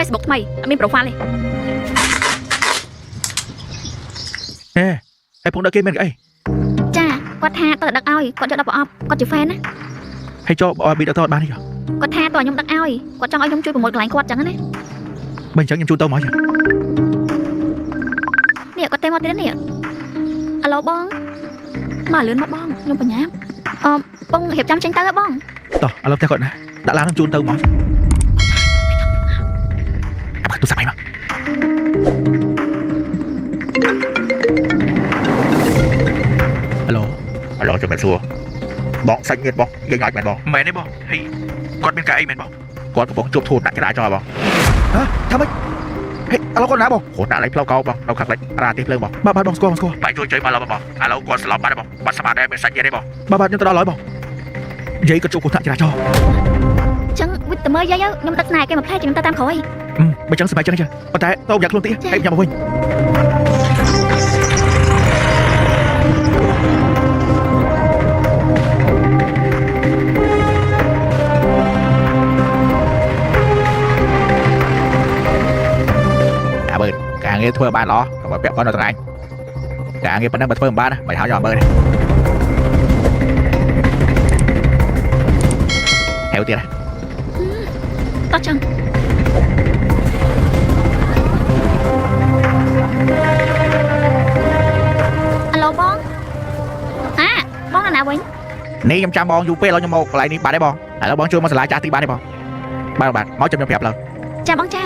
Facebook ថ្មីអត់មាន profile ទេ ហើយពងដឹកគេមានអី ចាគាត់ថាតើដឹកឲ្យគាត់យកដល់ប្រអប់គាត់ជា fan ណា ហើយចូលឲ្យប៊ីដឹកទៅបានទេចុះ គាត់ថាតើខ្ញុំដឹកឲ្យគាត់ចង់ឲ្យខ្ញុំជួយប្រមូលកន្លែងគាត់ចឹងណា បើអញ្ចឹងខ្ញុំជួយទៅមកចុះ នេះគាត់ទេមកទៀតនេះអាឡូបងមកលឿនមកបងខ្ញុំបញ្ញាប់បងរៀបចំចេញទៅហ៎បង តោះឥឡូវផ្ទះគាត់ណាដាក់ឡាននឹងជូនទៅមកអាប់ទូរស័ព្ទឲ្យមកហឡូជំរាបសួរបងសាច់ញាតិបងយើងអាចមែនបងមែនទេបងហើយគាត់មានការអីមែនបងគាត់កំពុងជួបធូរដាក់ចរាចរណ៍បងហ៎ថាម៉េចហេឥឡូវគាត់ណាបងគាត់ដាក់លេខផ្លូវកោបងនៅខាងលិចរាទីភ្លើងបងបាទបងស្គាល់បាយជួយមកឡើយបងឥឡូវគាត់ស្លាប់បាត់ហើយបងបាត់ស្មារតីមានសាច់ញាតិទេបងបាទខ្ញុំទៅដល់ហើយបងនិយាយគាត់ជួបគ្រោះថ្នាក់ចរាចរណ៍ ចឹងវិតតែមើលយាយខ្ញុំដឹកស្នេហ៍គេមកផ្លែខ្ញុំទៅតាមក្រោយ បើចឹងសប្បាយចឹងប៉ុន្តែតោយ៉ាងខ្លួនទៀតហើយខ្ញុំមកវិញបើការងារធ្វើបានល្អកុំឲ្យពាក់ព័ន្ធដល់ថ្ងៃការងារប៉ុណ្ណឹងបើធ្វើមិនបានមិនហៅយកបើទេហៅទៀត តោះចឹងអាឡូបងបងណាវិញ នេះខ្ញុំចាំបងយូរពេលឥឡូវខ្ញុំមកកន្លែងនេះបានទេបងឥឡូវបងជួយមកសាលាចាស់ទីបានទេបងបាទមកចាំខ្ញុំប្រាប់ឡើយ ចាបងចា